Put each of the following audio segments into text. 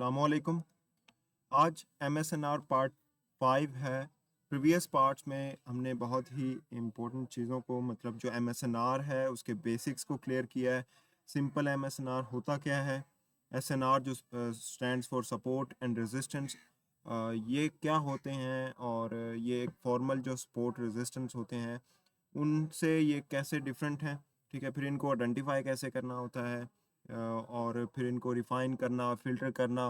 अस्सलामुअलैकुम। आज MSNR part 5 है। प्रीवियस पार्ट्स में हमने बहुत ही इम्पोर्टेंट चीज़ों को मतलब जो MSNR है उसके बेसिक्स को क्लियर किया है। सिंपल MSNR होता क्या है, SNR जो stands for support and resistance, ये क्या होते हैं, और ये एक फॉर्मल जो सपोर्ट रेजिस्टेंस होते हैं उनसे ये कैसे डिफरेंट हैं। ठीक है, फिर इनको आइडेंटिफाई कैसे करना होता है, और फिर इनको रिफ़ाइन करना, फ़िल्टर करना,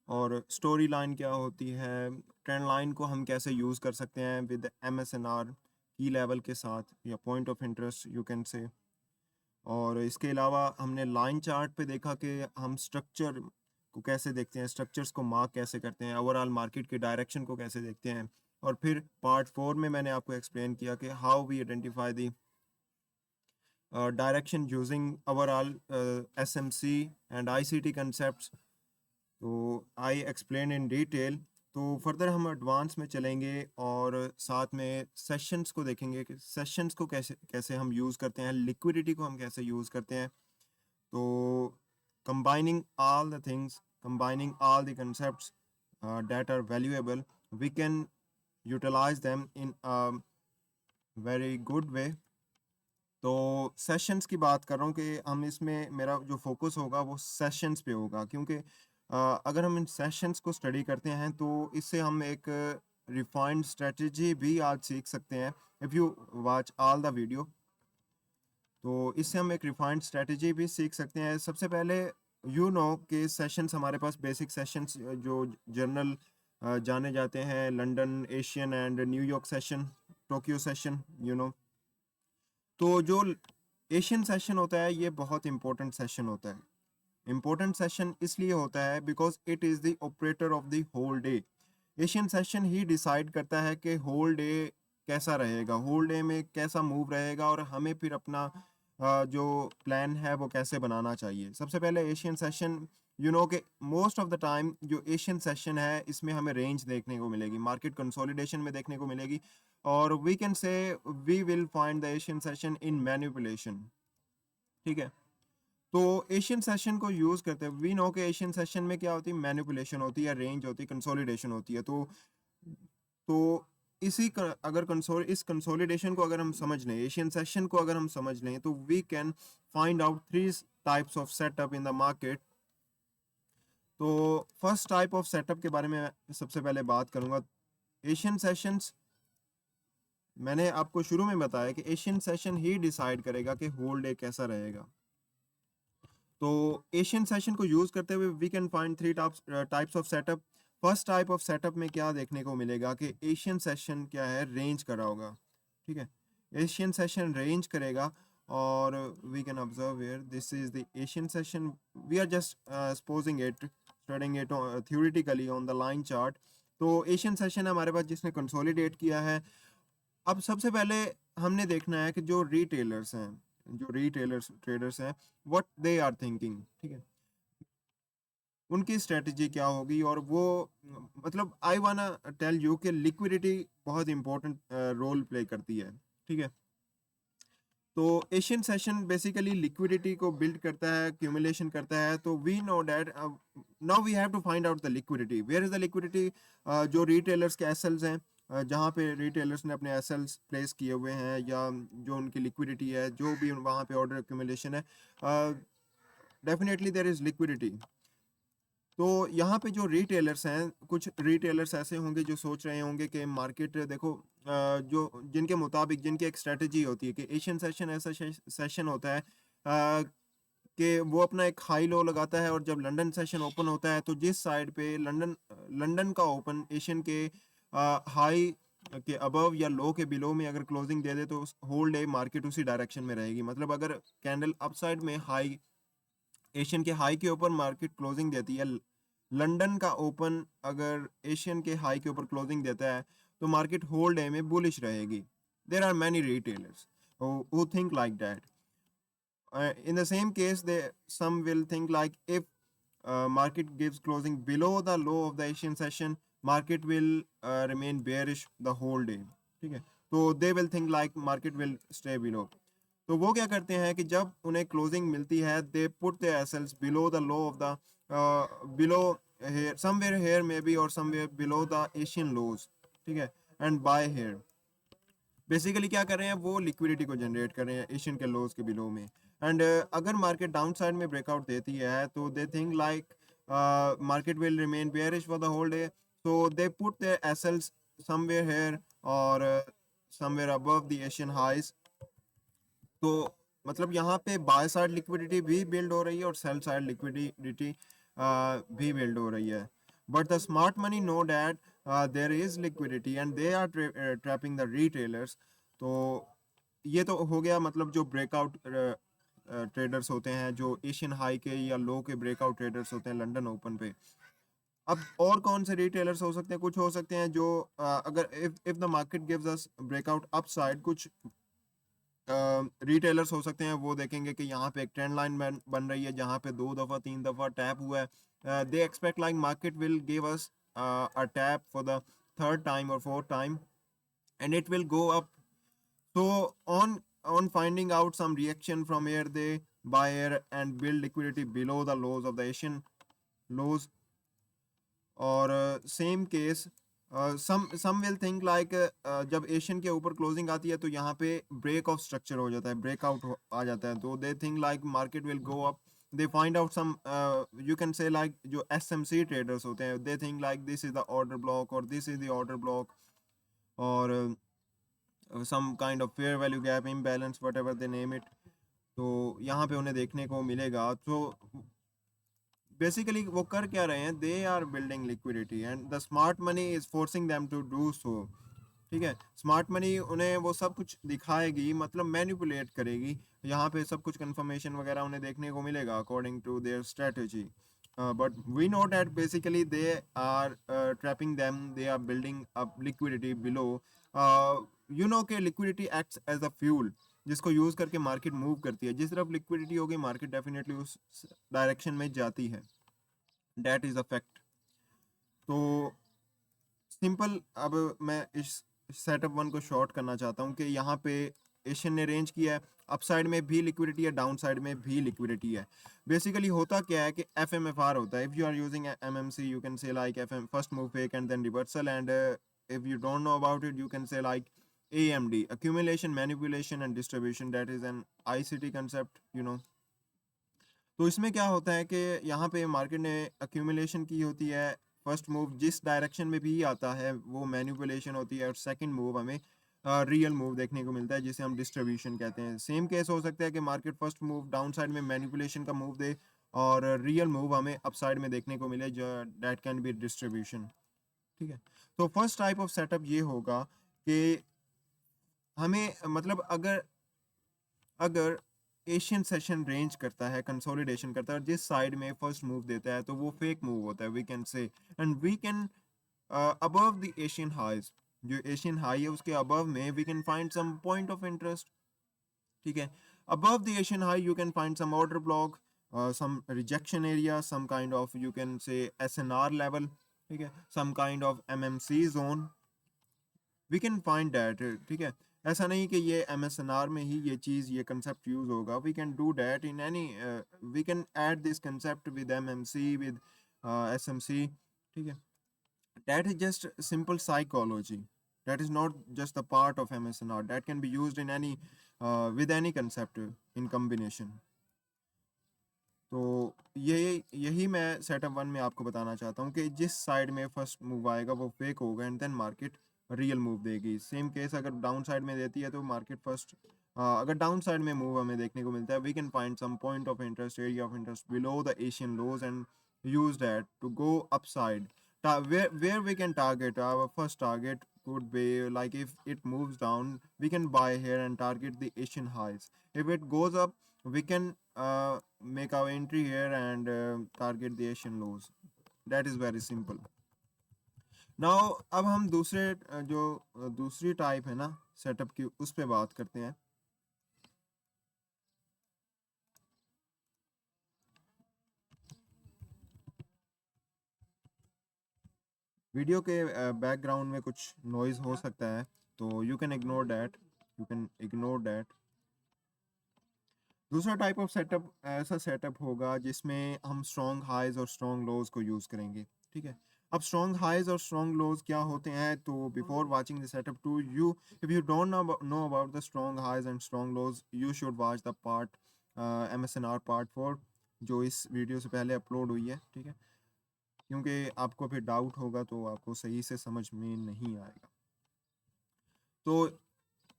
और स्टोरी लाइन क्या होती है, ट्रेंड लाइन को हम कैसे यूज़ कर सकते हैं विद MSNR की लेवल के साथ या point of interest you can से। और इसके अलावा हमने लाइन चार्ट पे देखा कि हम स्ट्रक्चर को कैसे देखते हैं, स्ट्रक्चर्स को मार्क कैसे करते हैं, ओवरऑल मार्केट के डायरेक्शन को कैसे देखते हैं। और फिर पार्ट 4 में मैंने आपको एक्सप्लेन किया कि how we identify the direction using overall SMC and ICT concepts। तो आई एक्सप्लेन इन डिटेल। तो फर्दर हम एडवांस में चलेंगे और साथ में सेशंस को देखेंगे कि सेशंस को कैसे कैसे हम यूज़ करते हैं, लिक्विडिटी को हम कैसे यूज़ करते हैं। तो combining all the things, combining all the concepts that are valuable, we can utilize them in a very good way। तो सेशंस की बात कर रहा हूँ कि हम इसमें मेरा जो फोकस होगा वो सेशंस पे होगा, क्योंकि अगर हम इन सेशंस को स्टडी करते हैं तो इससे हम एक रिफाइंड स्ट्रेटजी भी आज सीख सकते हैं। If you watch all the video, तो इससे हम एक रिफाइंड स्ट्रेटजी भी सीख सकते हैं। सबसे पहले कि सेशंस हमारे पास बेसिक सेशंस जो जर्नल जाने जाते हैं, London, Asian and New York session, Tokyo session, तो जो एशियन सेशन होता है ये बहुत इंपॉर्टेंट सेशन होता है। इम्पोर्टेंट सेशन इसलिए होता है because it is the operator of the whole day. Asian session ही डिसाइड करता है कि होल डे कैसा रहेगा, होल डे में कैसा मूव रहेगा, और हमें फिर अपना जो प्लान है वो कैसे बनाना चाहिए। सबसे पहले एशियन सेशन, कि मोस्ट ऑफ द टाइम जो एशियन सेशन है इसमें हमें रेंज देखने को मिलेगी, मार्केट कंसोलिडेशन में देखने को मिलेगी, और we can say we will find the Asian session in manipulation. ठीक है, तो एशियन सेशन को यूज़ करते हैं, वी नो कि एशियन सेशन में क्या होती है, मैनिपुलेशन होती है, रेंज होती है, कंसोलिडेशन होती है। तो अगर इस कंसोलिडेशन को अगर हम समझ लें, एशियन सेशन को अगर हम समझ लें, तो we can find out three types of setup in the market. तो फर्स्ट टाइप ऑफ सेटअप के बारे में सबसे पहले बात करूंगा। एशियन सेशंस, मैंने आपको शुरू में बताया कि एशियन सेशन ही डिसाइड करेगा कि होल डे कैसा रहेगा। तो एशियन सेशन को यूज करते हुए we can find three types of setup. First type of setup में क्या देखने को मिलेगा कि एशियन सेशन क्या है, रेंज कर रहा होगा। ठीक है, एशियन सेशन रेंज करेगा, और we can observe where this is the Asian session. We are just supposing it, studying it theoretically on the line chart. तो एशियन सेशन हमारे पास जिसने कंसोलिडेट किया है। अब सबसे पहले हमने देखना है कि जो रिटेलर्स हैं, जो रिटेलर्स ट्रेडर्स हैं, व्हाट दे आर थिंकिंग। ठीक है, उनकी स्ट्रेटजी क्या होगी, और वो मतलब आई वाना टेल यू कि लिक्विडिटी बहुत इंपॉर्टेंट रोल प्ले करती है। ठीक है, तो एशियन सेशन बेसिकली लिक्विडिटी को बिल्ड करता है, क्यूमुलेशन करता है। तो we know that now we have to find out the liquidity, where is the liquidity. जो रिटेलर्स के एसएल्स हैं, जहाँ पे रिटेलर्स ने अपने एसएल्स प्लेस किए हुए हैं, या जो उनकी लिक्विडिटी है, जो भी वहाँ पे ऑर्डर एक्यूमुलेशन है, डेफिनेटली देयर इज लिक्विडिटी। तो यहाँ पे जो रिटेलर्स हैं, कुछ रिटेलर्स ऐसे होंगे जो सोच रहे होंगे कि मार्केट देखो, जो जिनके मुताबिक जिनकी एक स्ट्रेटजी होती है कि एशियन सेशन ऐसा सेशन होता है कि वो अपना एक हाई लो लगाता है, और जब लंदन सेशन ओपन होता है तो जिस साइड पे लंदन का ओपन एशियन के हाई के अबव या लो के बिलो में अगर क्लोजिंग दे दे तो होल डे मार्केट उसी डायरेक्शन में रहेगी। मतलब अगर कैंडल अपसाइड में हाई, एशियन के हाई के ऊपर मार्केट क्लोजिंग देती है, लंदन का ओपन अगर एशियन के हाई के ऊपर क्लोजिंग देता है, तो मार्केट होल डे में बुलिश रहेगी। There are many retailers who think like that. In the same case, some will think like if market gives closing below the low of the Asian session, market will remain bearish the whole day. ठीक है, तो they will think like market will stay below. तो वो क्या करते हैं कि जब उन्हें क्लोजिंग मिलती है, they put the SLs below the low of the below here, somewhere here may be और somewhere below the Asian lows, ठीक है, एंड बाय हेयर। बेसिकली क्या कर रहे हैं, वो लिक्विडिटी को जनरेट कर रहे हैं एशियन के लोज के बिलो में। एंड अगर मार्केट डाउन साइड में ब्रेकआउट देती है तो they think like market will remain bearish for the whole day, so they put their SLs somewhere here और somewhere above the Asian highs. तो मतलब यहाँ पे बाय साइड लिक्विडिटी भी बिल्ड हो रही है और सेल साइड लिक्विडिटी भी बिल्ड हो रही है। But the smart money know that there is liquidity and they are trapping the retailers. तो ये तो हो गया मतलब जो ब्रेकआउट ट्रेडर्स होते हैं, जो एशियन हाई के या लो के ब्रेकआउट ट्रेडर्स होते हैं लंदन ओपन पे। अब और कौन से रिटेलर्स हो सकते हैं, कुछ हो सकते हैं जो अगर if the market gives us breakout upside, कुछ रिटेलर्स हो सकते हैं वो देखेंगे कि यहाँ पे एक ट्रेंड लाइन बन रही है जहाँ पे 2 दफ़ा 3 दफ़ा टैप हुआ है, they expect like market will give us a tap for the third time और fourth time and it will go up. So on finding out some reaction from here, they buy here and build liquidity below the lows of the Asian lows. और same case some will think like जब Asian के ऊपर closing आती है तो यहाँ पे break of structure हो जाता है, ब्रेकआउट आ जाता है, तो they think like market will go up. They find out some, you can say like जो एसएमसी ट्रेडर्स होते हैं, they think like this is the order block और this is the order block और some kind of fair value gap imbalance whatever they name it. तो यहाँ पे उन्हें देखने को मिलेगा। तो बेसिकली वो कर क्या रहे हैं, they are building liquidity and the smart money is forcing them to do so, ठीक है। स्मार्ट मनी उन्हें वो सब कुछ दिखाएगी, मतलब मैनिपुलेट करेगी, यहाँ पे सब कुछ कंफर्मेशन वगैरह उन्हें देखने को मिलेगा according to their strategy. But we know that basically they are trapping them, they are building up liquidity below. You know के liquidity acts as a fuel जिसको यूज करके मार्केट मूव करती है, जिस तरफ लिक्विडिटी होगी मार्केट डेफिनेटली उस direction में जाती है, दैट इज अ फैक्ट। तो सिंपल, अब मैं इस सेटअप वन को शॉर्ट करना चाहता हूँ कि यहाँ पे एशियन ने रेंज किया है, अप साइड में भी लिक्विडिटी है, डाउन साइड में भी लिक्विडिटी है। बेसिकली होता क्या है कि एफ एम एफ आर होता है, if you are using M M C you can say like F M first move fake and then reversal, and if you don't know about it you can say like AMD, accumulation manipulation and distribution, that is an ICT concept, you know। तो इसमें क्या होता है कि यहाँ पे market ने accumulation की होती है, फर्स्ट मूव जिस डायरेक्शन में भी आता है वो मैनिपुलेशन होती है, और सेकंड मूव हमें रियल मूव देखने को मिलता है जिसे हम डिस्ट्रीब्यूशन कहते हैं। सेम केस हो सकता है कि market first move down side में मैनिपुलेशन का मूव दे और रियल मूव हमें अप साइड में देखने को मिले, जो दैट कैन बी डिस्ट्रीब्यूशन, ठीक है। तो फर्स्ट टाइप ऑफ सेटअप ये होगा कि हमें मतलब अगर अगर एशियन सेशन रेंज करता है, कंसोलिडेशन करता है और जिस साइड में फर्स्ट मूव देता है तो वो फेक मूव होता है, we can say. And we can above the Asian highs, जो एशियन हाई है उसके अबव में we can find some point of interest, ठीक है। Above the Asian high you can find some order block, some rejection area, some kind of you can say SNR level, ठीक है, some kind of MMC zone, we can find that, ठीक है। ऐसा नहीं कि ये MSNR में ही ये चीज़ ये कंसेप्ट यूज होगा, we can do that in any, we can add this concept with MMC with SMC, ठीक है। That is just simple psychology, that is not just a part of MSNR, that can be used in any with any concept in combination. तो यही मैं setup one में आपको बताना चाहता हूँ कि जिस साइड में फर्स्ट मूव आएगा वो फेक होगा and then market real move देगी। सेम केस अगर डाउन साइड में देती है तो मार्केट फर्स्ट, अगर डाउन साइड में मूव हमें देखने को मिलता है, we can find some point of interest, area of interest below the Asian lows and use that to go upside, where we can target our first target could be like if it moves down we can buy here and target the Asian highs. If it goes up we can make our entry here and target the Asian lows. That is very simple. Now अब हम दूसरे जो दूसरी type है ना setup की उस पे बात करते हैं। वीडियो के बैकग्राउंड में कुछ नॉइज हो सकता है तो you can ignore that, you can ignore that. दूसरा टाइप ऑफ सेटअप ऐसा सेटअप होगा जिसमें हम स्ट्रॉन्ग हाइज और स्ट्रॉन्ग लोज को यूज़ करेंगे, ठीक है। अब स्ट्रॉन्ग हाइज और स्ट्रॉन्ग लोज क्या होते हैं, तो before watching the setup to you, if you don't know about the strong highs and strong lows, you should watch the part MSNR part 4 जो इस वीडियो से पहले अपलोड हुई है, ठीक है। क्योंकि आपको फिर डाउट होगा तो आपको सही से समझ में नहीं आएगा। तो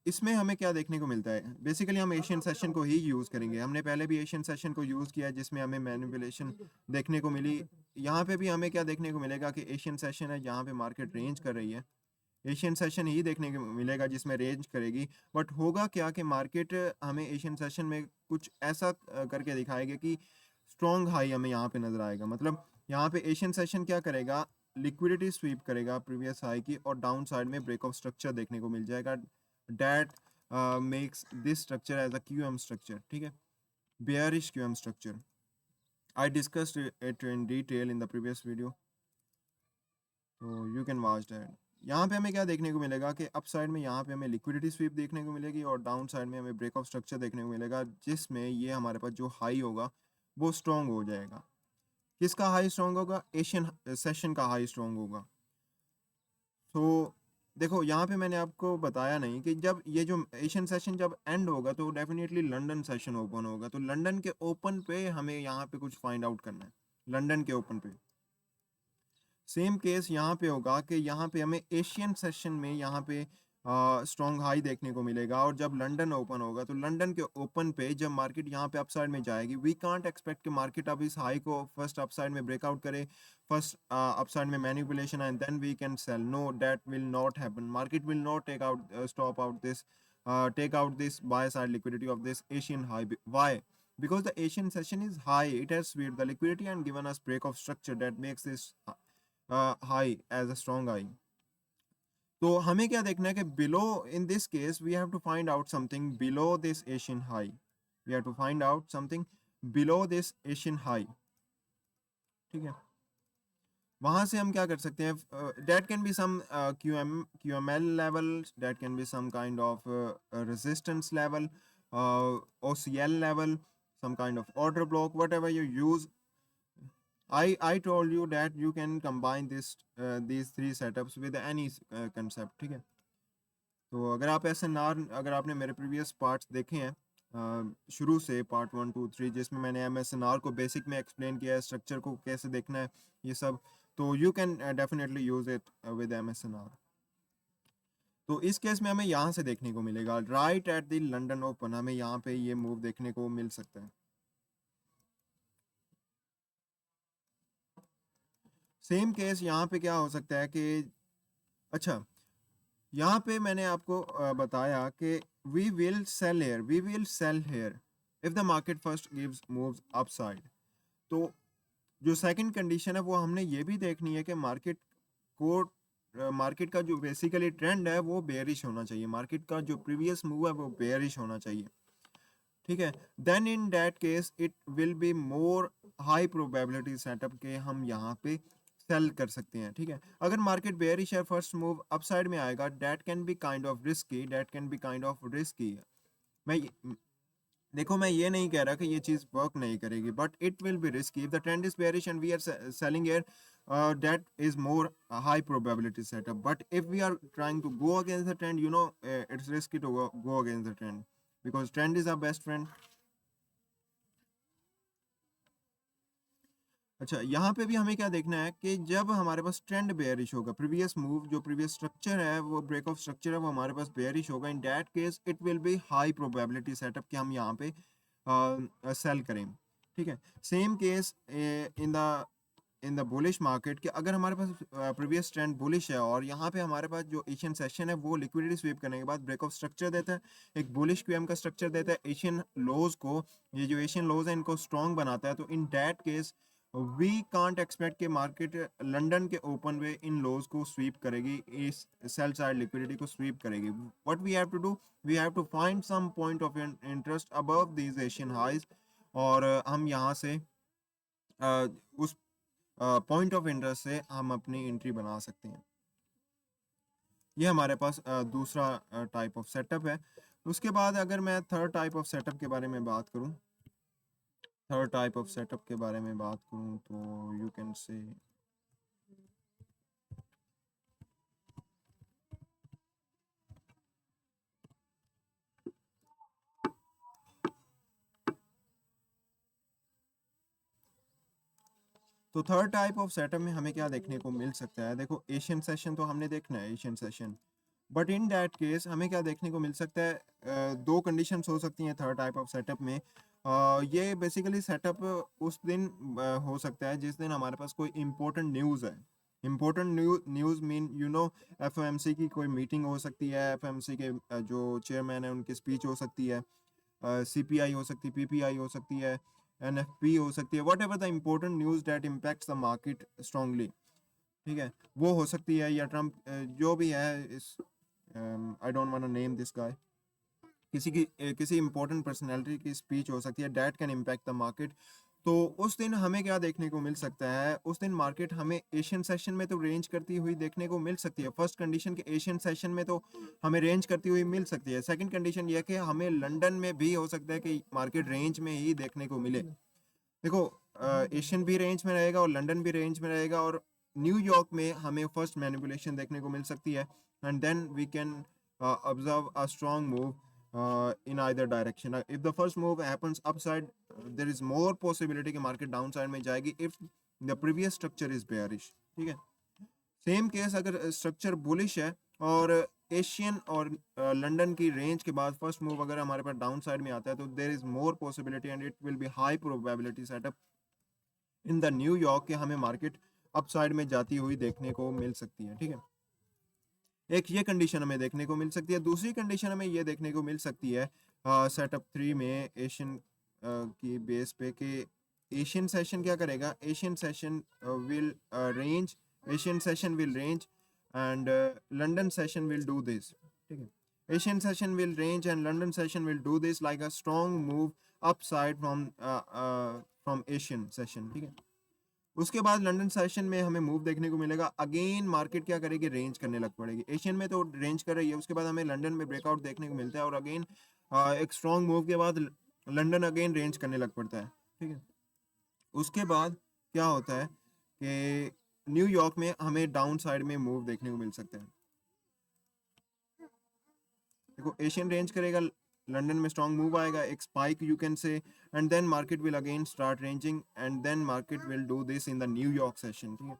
इसमें हमें क्या देखने को मिलता है, बेसिकली हम एशियन सेशन को ही यूज़ करेंगे। हमने पहले भी एशियन सेशन को यूज़ किया है जिसमें हमें मैनिपुलेशन देखने को मिली। यहाँ पे भी हमें क्या देखने को मिलेगा कि एशियन सेशन है जहाँ पे मार्केट रेंज कर रही है, एशियन सेशन ही देखने को मिलेगा जिसमें रेंज करेगी। बट होगा क्या कि मार्केट हमें एशियन सेशन में कुछ ऐसा करके दिखाएगा कि स्ट्रॉन्ग हाई हमें यहाँ पे नज़र आएगा। मतलब यहाँ पे एशियन सेशन क्या करेगा, लिक्विडिटी स्वीप करेगा प्रीवियस हाई की और डाउन साइड में ब्रेक ऑफ स्ट्रक्चर देखने को मिल जाएगा। That makes this structure as a QM structure, ठीक है, bearish QM structure. I discussed it in detail in the previous video, तो यू कैन वॉच दैट। यहाँ पे हमें क्या देखने को मिलेगा कि अप साइड में यहाँ पे हमें लिक्विडिटी स्वीप देखने को मिलेगी और डाउन साइड में हमें ब्रेक ऑफ स्ट्रक्चर देखने को मिलेगा जिसमें ये हमारे पास जो हाई होगा वो स्ट्रॉन्ग हो जाएगा। किसका हाई स्ट्रॉन्ग होगा, एशियन सेशन का हाई स्ट्रॉन्ग होगा। तो देखो यहाँ पे मैंने आपको बताया नहीं कि जब ये जो एशियन सेशन जब एंड होगा तो डेफिनेटली लंदन सेशन ओपन होगा। तो लंदन के ओपन पे हमें यहाँ पे कुछ फाइंड आउट करना है, लंदन के ओपन पे। सेम केस यहाँ पे होगा कि यहाँ पे हमें एशियन सेशन में यहाँ पे स्ट्रॉन्ग हाई देखने को मिलेगा और जब लंदन ओपन होगा तो लंदन के ओपन पे जब मार्केट यहाँ पे अपसाइड में जाएगी, वी कांट एक्सपेक्ट कि मार्केट अब इस हाई को फर्स्ट अपसाइड में ब्रेकआउट करे, फर्स्ट अपसाइड में manipulation and then we can sell. No, that will not happen. Market will not take out stop out this take out this buy side liquidity of this Asian high. Why? Because the Asian session is high, it has swept the liquidity and given us break of structure that makes this high as a strong high. तो हमें क्या देखना है कि below, in this case we have to find out something below this Asian high, we have to find out something below this Asian high, ठीक है। वहां से हम क्या कर सकते हैं, that can be some QML level, that can be some kind of resistance level, OCL level, some kind of order block, whatever you use. I told you that you can combine these three setups with any concept, ठीक है। तो अगर आप SNR, अगर आपने मेरे previous parts देखे हैं शुरू से पार्ट 1 2 3 जिसमें मैंने MSNR को बेसिक में एक्सप्लेन किया है, स्ट्रक्चर को कैसे देखना है ये सब, तो you can definitely use it with MSNR। तो इस केस में हमें यहाँ से देखने को मिलेगा right at the London open, हमें यहाँ पे ये मूव देखने को मिल सकता है। सेम केस यहाँ पे क्या हो सकता है कि, अच्छा यहाँ पे मैंने आपको बताया कि we will sell here if the market first gives moves upside. तो जो सेकंड कंडीशन है वो हमने ये भी देखनी है कि मार्केट का जो बेसिकली ट्रेंड है वो बेयरिश होना चाहिए, मार्केट का जो प्रीवियस मूव है वो बेयरिश होना चाहिए, ठीक है। Then in that case it will be more high probability setup के हम यहाँ पे सेल कर सकते हैं, ठीक है। अगर मार्केट बेयरिश है, फर्स्ट मूव अपसाइड में आएगा, that can be kind of risky, that can be kind of risky. मैं देखो मैं ये नहीं कह रहा कि ये चीज़ वर्क नहीं करेगी, but it will be risky if the trend is bearish and we are selling here, that is more high probability setup. But if we are trying to go against the trend, you know, it's risky to go against the trend because trend is our best friend. अच्छा यहाँ पे भी हमें क्या देखना है कि जब हमारे पास ट्रेंड बेयरिश होगा, प्रीवियस मूव जो प्रीवियस स्ट्रक्चर है वो ब्रेक ऑफ स्ट्रक्चर है वो हमारे पास बेयरिश होगा, इन that case it will B high probability setup कि हम यहाँ पे सेल करें, ठीक है। Same case in the bullish market कि अगर हमारे पास प्रीवियस ट्रेंड बुलिश है और यहाँ पे हमारे पास जो एशियन सेशन है वो लिक्विडिटी स्वीप करने के बाद ब्रेक ऑफ स्ट्रक्चर देता है, एक बुलिश क्यूएम का स्ट्रक्चर देता है, एशियन लोज को, ये जो एशियन लोज है इनको स्ट्रॉन्ग बनाता है, तो in that case we can't expect कि मार्केट लंदन के ओपन में इन लोज को स्वीप करेगी, इस सेल साइड लिक्विडिटी को स्वीप करेगी। What we have to do, we have to find some point of interest above these Asian highs और हम यहाँ से उस पॉइंट ऑफ इंटरेस्ट से हम अपनी एंट्री बना सकते हैं। ये हमारे पास दूसरा टाइप ऑफ सेटअप है। उसके बाद अगर मैं थर्ड टाइप ऑफ सेटअप के बारे में बात करूं, तो यू कैन से तो थर्ड टाइप ऑफ सेटअप में हमें क्या देखने को मिल सकता है। देखो एशियन सेशन तो हमने देखना है, Asian session, but in that case हमें क्या देखने को मिल सकता है, दो कंडीशंस हो सकती हैं थर्ड टाइप ऑफ सेटअप में। ये बेसिकली सेटअप उस दिन हो सकता है जिस दिन हमारे पास कोई इंपॉर्टेंट न्यूज़ है। Important news mean you know FOMC की कोई मीटिंग हो सकती है, एफओएमसी के जो चेयरमैन है उनकी स्पीच हो सकती है, सीपीआई हो सकती है, पीपीआई हो सकती है, एनएफपी हो सकती है, whatever the important news that impacts the market strongly, ठीक है, वो हो सकती है। या ट्रम्प जो भी है इस, I don't want to name this guy, किसी इंपॉर्टेंट पर्सनैलिटी की स्पीच हो सकती है, that can impact the market. तो उस दिन हमें क्या देखने को मिल सकता है, उस दिन मार्केट हमें एशियन सेशन में तो रेंज करती हुई देखने को मिल सकती है। फर्स्ट कंडीशन के एशियन सेशन में तो हमें रेंज करती हुई मिल सकती है। सेकंड कंडीशन यह कि हमें लंदन में भी हो सकता है कि मार्केट रेंज में ही देखने को मिले। देखो एशियन भी रेंज में रहेगा और लंदन भी रेंज में रहेगा, और न्यूयॉर्क में हमें फर्स्ट मैनिपुलेशन देखने को मिल सकती है, and then we can observe a strong move in either direction. If the first move happens upside, there is more possibility कि मार्केट डाउन साइड में जाएगी if the previous structure is bearish, ठीक है। सेम केस अगर structure bullish है और Asian और London की रेंज के बाद फर्स्ट मूव अगर हमारे पास डाउन साइड में आता है, तो there is more possibility and it will B high probability setup in the New York के हमें मार्केट अपसाइड में जाती हुई देखने को मिल सकती है, ठीक है। एक ये कंडीशन हमें देखने को मिल सकती है। दूसरी कंडीशन हमें ये देखने को मिल सकती है सेटअप 3 में एशियन की बेस पे कि एशियन सेशन क्या करेगा, Asian session will range, Asian session will range and London session will do this, ठीक है। Asian session will range and London session will do this like a strong move upside from Asian session, ठीक है। उसके बाद London session में हमें move देखने को मिलेगा, अगेन मार्केट क्या करेगी, रेंज करने लग पड़ेगी। एशियन में तो रेंज कर रही है, उसके बाद हमें लंदन में ब्रेकआउट देखने को मिलता है और अगेन एक स्ट्रॉन्ग मूव के बाद लंदन अगेन रेंज करने लग पड़ता है, ठीक है। उसके बाद क्या होता है कि न्यूयॉर्क में हमें डाउन साइड में मूव देखने को मिल सकता है। देखो एशियन रेंज करेगा, लंदन में स्ट्रॉन्ग मूव आएगा, एक spike you can say, and then market will again start ranging and then market will do this in the New York session, ठीक है।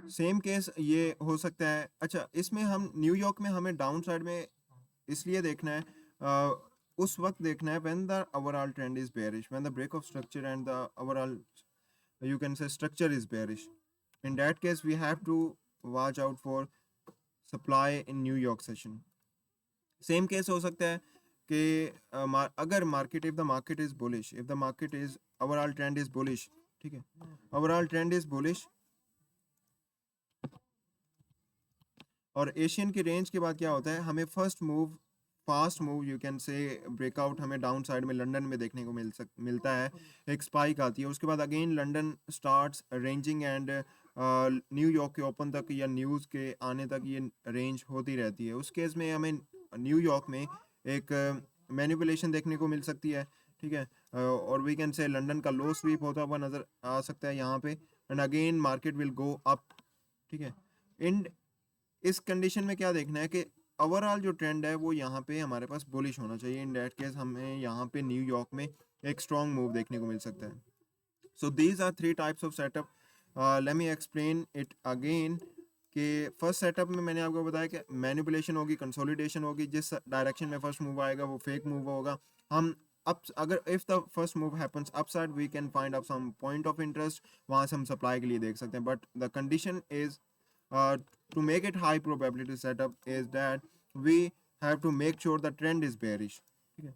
सेम केस ये हो सकता है। अच्छा, इसमें हम न्यूयॉर्क में हमें डाउन साइड में इसलिए देखना है, उस वक्त देखना है when the overall trend is bearish, when the break of structure and the overall you can say structure is bearish. In that case we have to watch out for supply in New York session. Same case हो सकता है कि अगर market, if the market is bullish, if the market is overall trend is bullish, ठीक है, overall trend is bullish और Asian की range के बाद क्या होता है, हमें first move, fast move you can से ब्रेकआउट हमें डाउन साइड में लंदन में देखने को मिलता है। एक स्पाइक आती है, उसके बाद again London starts ranging and New York के ओपन तक या न्यूज़ के आने तक ये रेंज होती रहती है। उस केस में हमें न्यूयॉर्क में एक मैनिपुलेशन देखने को मिल सकती है, ठीक है, और वी कैन से लंदन का लो स्वीप होता हुआ नज़र आ सकता है यहाँ पे, and again market will go up, ठीक है। इन इस कंडीशन में क्या देखना है कि ओवरऑल जो ट्रेंड है वो यहाँ पे हमारे पास बुलिश होना चाहिए। इन दैट केस हमें यहाँ पे न्यूयॉर्क में एक स्ट्रॉन्ग मूव देखने को मिल सकता है। So these are three types of setup. Let me explain it again कि फर्स्ट सेटअप में मैंने आपको बताया कि मैनिपुलेशन होगी, कंसोलिडेशन होगी, जिस डायरेक्शन में फर्स्ट मूव आएगा वो फेक मूव होगा। हम अब अगर if the first move happens upside we can find out some point of interest, वहाँ से हम सप्लाई के लिए देख सकते हैं, but the condition is to make it high probability setup is that we have to make sure the trend is bearish, ठीक है।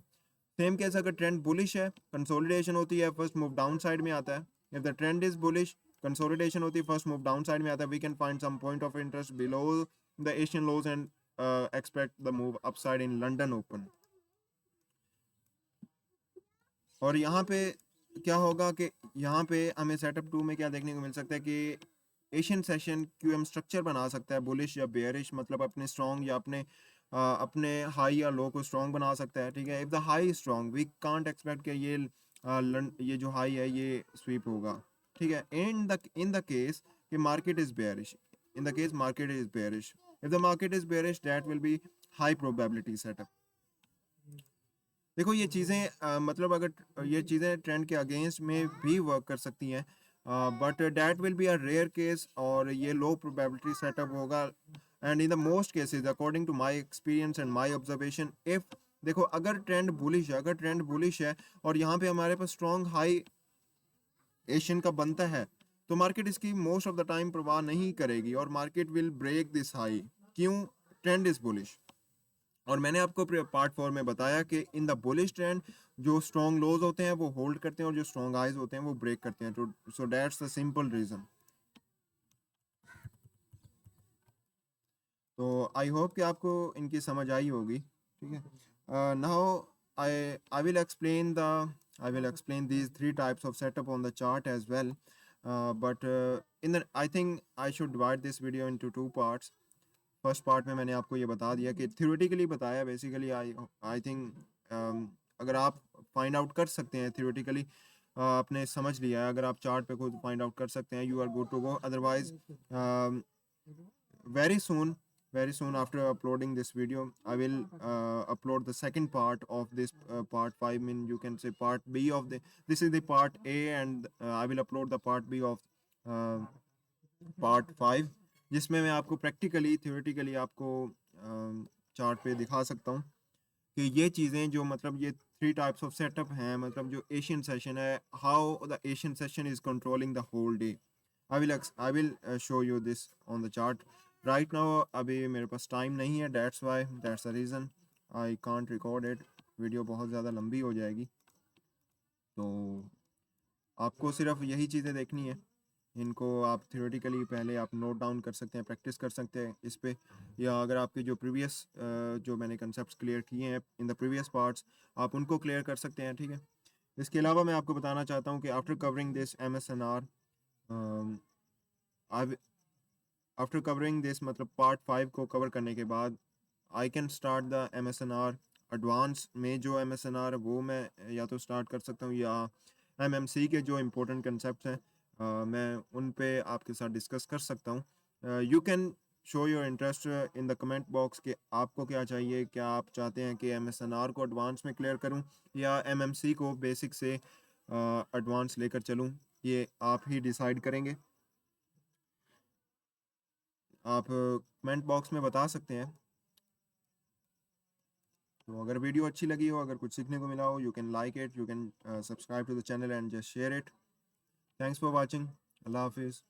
सेम केस अगर ट्रेंड बुलिश है, कंसोलिडेशन होती है, फर्स्ट मूव डाउन साइड में आता है। If the trend is bullish, consolidation होती है, फर्स्ट मूव डाउन साइड में आता है, we can find some point of interest below the Asian lows and expect the move upside in London open. और यहाँ पे क्या होगा कि यहाँ पे हमें सेटअप 2 में क्या देखने को मिल सकता है कि एशियन सेशन क्यूएम स्ट्रक्चर बना सकता है, बुलिश या बेयरिश, मतलब अपने स्ट्रॉन्ग या अपने हाई या लो को स्ट्रॉन्ग बना सकता है, ठीक है। If the high strong we can't expect कि ये जो हाई है ये स्वीप होगा, ठीक है। इन द केस कि market is bearish, in the case market is bearish, if the market is bearish that will B high probability setup. देखो ये चीज़ें मतलब अगर ये चीज़ें ट्रेंड के अगेंस्ट में भी वर्क कर सकती हैं, but that will be a rare case, और ये लो प्रोबेबिलिटी सेटअप होगा। And in the most cases according to my experience and my observation, if देखो अगर ट्रेंड बुलिश है, अगर ट्रेंड बुलिश है और यहाँ पे हमारे पास स्ट्रॉन्ग हाई एशियन का बनता है, तो मार्केट इसकी मोस्ट ऑफ द टाइम परवाह नहीं करेगी और market will break this high. क्यों? Trend is bullish. और मैंने आपको पार्ट 4 में बताया कि इन द बुलिश ट्रेंड जो स्ट्रॉन्ग लोज होते हैं वो होल्ड करते हैं और जो स्ट्रॉन्ग हाइज होते हैं वो ब्रेक करते हैं। तो so that's the simple reason. तो आई होप कि आपको इनकी समझ आई होगी, ठीक है। Now I I will explain the I will explain these 3 types of setup on the chart as well, but in the I think I should divide this video into 2 parts. First part में मैंने आपको ये बता दिया कि theoretically बताया, basically I I think अगर आप फाइंड आउट कर सकते हैं थ्योरेटिकली, आपने समझ लिया है, अगर आप चार्ट पे खुद फाइंड आउट कर सकते हैं, you are good to go. Otherwise very soon very soon after uploading this video I will upload the second part of this part 5, mean you can say part B of the, this is the part A, and I will upload the part B of uh, part 5, जिसमें मैं आपको practically theoretically आपको chart पे दिखा सकता हूँ कि ये चीज़ें जो मतलब ये 3 टाइप्स ऑफ सेटअप हैं, मतलब जो एशियन सेशन है, how the Asian session is controlling the whole day. I will show you this on the chart right now. अभी मेरे पास टाइम नहीं है, that's the reason I can't record it. Video बहुत ज़्यादा लंबी हो जाएगी, तो आपको सिर्फ यही चीज़ें देखनी है। इनको आप थ्योरेटिकली पहले आप नोट डाउन कर सकते हैं, प्रैक्टिस कर सकते हैं इस पे, या अगर आपके जो प्रीवियस जो मैंने कंसेप्ट क्लियर किए हैं इन द प्रीवियस पार्ट्स, आप उनको क्लियर कर सकते हैं, ठीक है। इसके अलावा मैं आपको बताना चाहता हूँ कि after covering this MSNR, after covering this मतलब पार्ट 5 को कवर करने के बाद I can start the MSNR advance में। जो MSNR है वो मैं या तो स्टार्ट कर सकता हूँ, या MMC के जो इम्पोर्टेंट कंसेप्ट हैं मैं उन पे आपके साथ डिस्कस कर सकता हूँ। You can show your interest in the comment box कि आपको क्या चाहिए, क्या आप चाहते हैं कि MSNR को एडवांस में क्लियर करूँ या MMC को बेसिक से एडवांस लेकर चलूँ, ये आप ही डिसाइड करेंगे। आप कमेंट बॉक्स में बता सकते हैं। तो अगर वीडियो अच्छी लगी हो, अगर कुछ सीखने को मिला हो, you can like it, you can subscribe to the channel and just share it. Thanks for watching. अल्लाह हाफिज़।